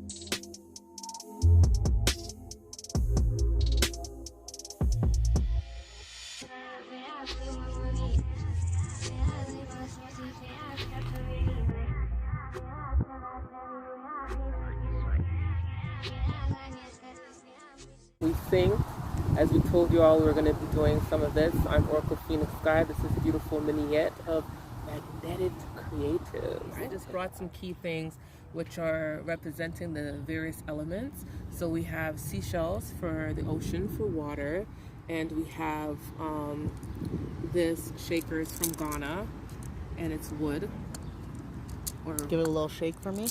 We sing. As we told you all, we're going to be doing some of this. I'm Oracle Phoenix Sky. This is a beautiful vignette of Magnetic Creatives. I just brought some key things which are representing the various elements. So we have seashells for the ocean, for water, and we have this shakers from Ghana, and it's wood. Or give it a little shake for me.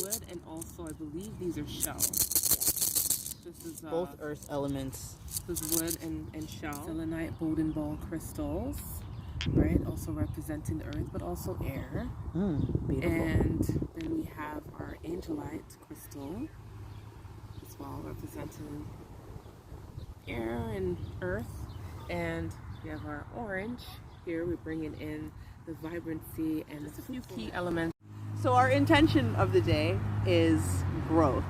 Wood, and also I believe these are shells. This is both earth elements. This is wood and shell. Selenite Bowden ball crystals, right? Also representing the earth, but also air. Beautiful. And then we have our angelite crystal as well, representing air and earth. And we have our orange here. We're bringing in the vibrancy and just a few key elements. So our intention of the day is growth.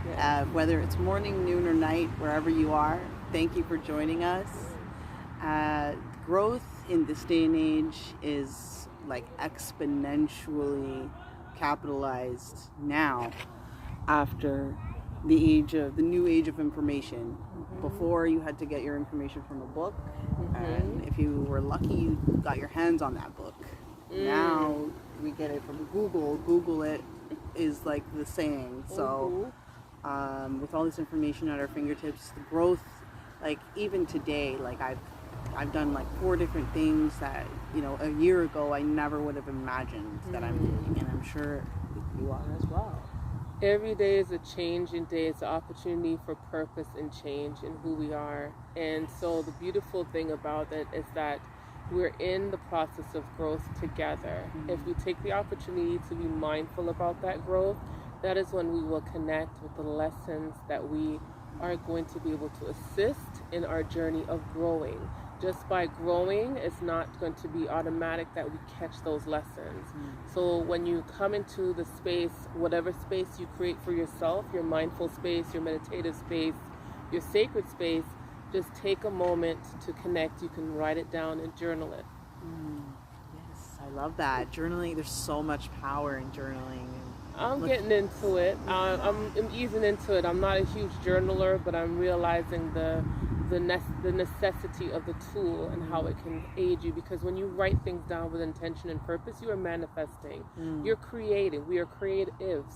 Yeah. Whether it's morning, noon, or night, wherever you are, thank you for joining us. Growth in this day and age is like exponentially capitalized now after the new age of information. Before, you had to get your information from a book, and if you were lucky, you got your hands on that book. Now we get it from Google. Google it is like the saying. So with all this information at our fingertips, the growth, like even today, like I've done like 4 different things that, you know, a year ago I never would have imagined that I'm doing, and I'm sure you are as well. Every day is a changing day. It's an opportunity for purpose and change in who we are. And so the beautiful thing about it is that we're in the process of growth together. If we take the opportunity to be mindful about that growth, that is when we will connect with the lessons that we are going to be able to assist in our journey of growing. Just by growing, it's not going to be automatic that we catch those lessons. So when you come into the space, whatever space you create for yourself, your mindful space, your meditative space, your sacred space, just take a moment to connect. You can write it down and journal it. Yes, I love that. Journaling, there's so much power in journaling. I'm getting into it. I'm easing into it. I'm not a huge journaler, but I'm realizing the necessity of the tool and how it can aid you, because when you write things down with intention and purpose, you are manifesting. You're creating. We are creatives,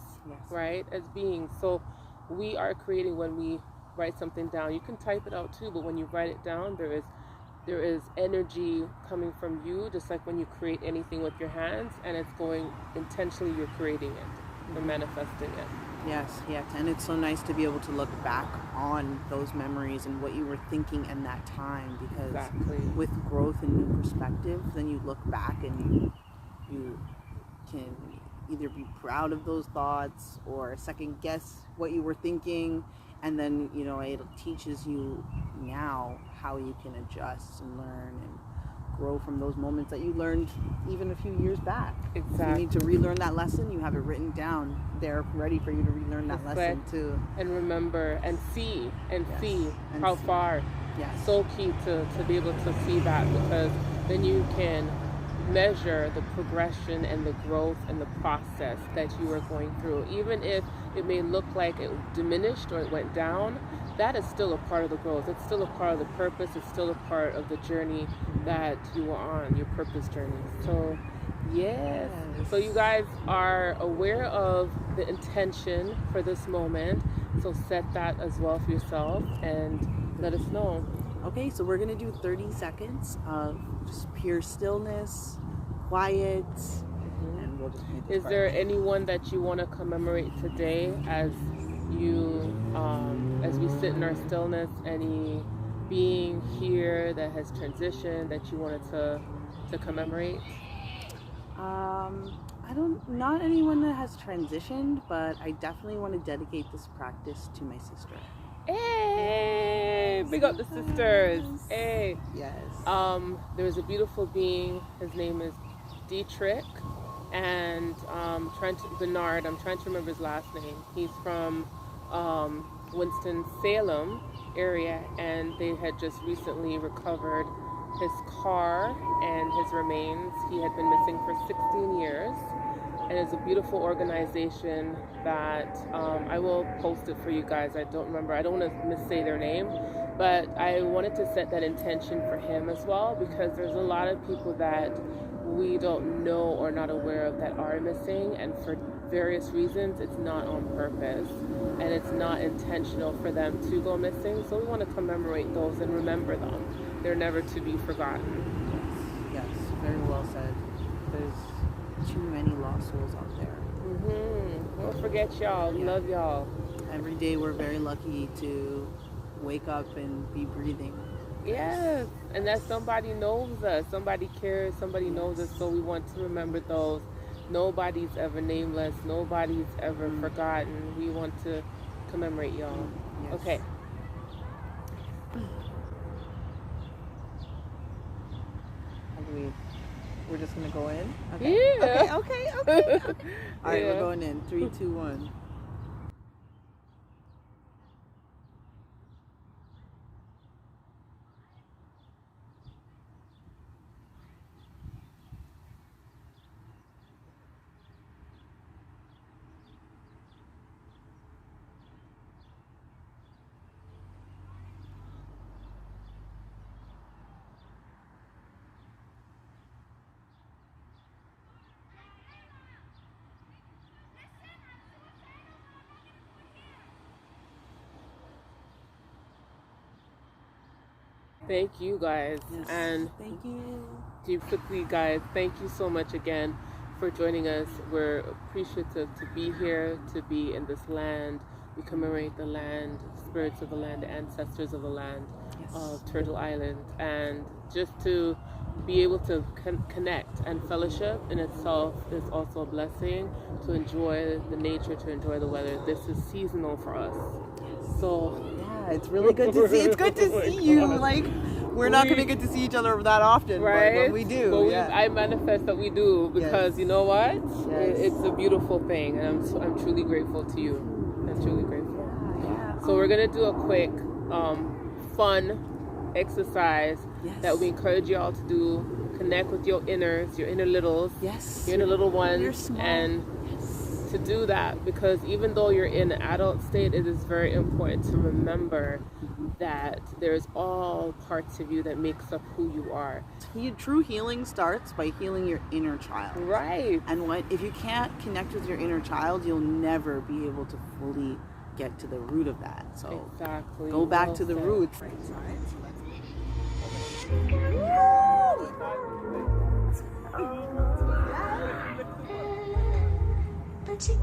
right, as beings. So we are creating when we write something down. You can type it out too, but when you write it down, there is energy coming from you, just like when you create anything with your hands, and it's going intentionally, you're creating it, you're manifesting it. Yes, and it's so nice to be able to look back on those memories and what you were thinking in that time, because with growth and new perspective, then you look back and you can either be proud of those thoughts or second guess what you were thinking, and then, you know, it teaches you now how you can adjust and learn and grow from those moments that you learned even a few years back. Exactly. If you need to relearn that lesson, you have it written down there ready for you to relearn that lesson too. And remember and see how far. Yes. So key to be able to see that, because then you can measure the progression and the growth and the process that you are going through. Even if it may look like it diminished or it went down, that is still a part of the growth. It's still a part of the purpose. It's still a part of the journey that you are on, your purpose journey. So yes. So you guys are aware of the intention for this moment. So set that as well for yourself and let us know. Okay, so we're going to do 30 seconds of just pure stillness, quiet, and we'll just make this Is there anyone that you want to commemorate today as you, as we sit in our stillness? Any being here that has transitioned that you wanted to commemorate? Not anyone that has transitioned, but I definitely want to dedicate this practice to my sister. Hey, big up the sisters. Hey. Yes. There's a beautiful being. His name is Dietrich. and Bernard, I'm trying to remember his last name. He's from Winston-Salem area, and they had just recently recovered his car and his remains. He had been missing for 16 years, and it's a beautiful organization that I will post it for you guys. I don't remember. I don't want to missay their name, but I wanted to set that intention for him as well, because there's a lot of people that we don't know or not aware of that are missing, and for various reasons it's not on purpose and it's not intentional for them to go missing. So we want to commemorate those and remember them. They're never to be forgotten. Yes, very well said. There's too many lost souls out there. Don't forget y'all. We love y'all. Every day we're very lucky to wake up and be breathing. Yes, and that somebody knows us, somebody cares, somebody knows us, so we want to remember those. Nobody's ever nameless, nobody's ever forgotten. We want to commemorate y'all. Yes. Okay. We're just gonna go in? Okay. Yeah. Okay. All right, we're going in. 3, 2, 1. Thank you guys. Yes. And thank you. quickly, guys, thank you so much again for joining us. We're appreciative to be here, to be in this land. We commemorate the land, spirits of the land, the ancestors of the land of Turtle Island, and just to be able to connect and fellowship in itself is also a blessing. To enjoy the nature, to enjoy the weather. This is seasonal for us. So yeah, it's really good to see. It's good to see you. Like, we're not gonna get to see each other that often, right? But when we do, but I manifest that we do, because you know what? It's a beautiful thing, and I'm truly grateful to you. I'm truly grateful. Yeah. So we're gonna do a quick, fun exercise that we encourage you all to do. Connect with your inners, your inner littles, your inner little ones, and to do that, because even though you're in an adult state, it is very important to remember that there's all parts of you that makes up who you are. True healing starts by healing your inner child. Right. And if you can't connect with your inner child, you'll never be able to fully get to the root of that. So exactly. Go back to the roots. But you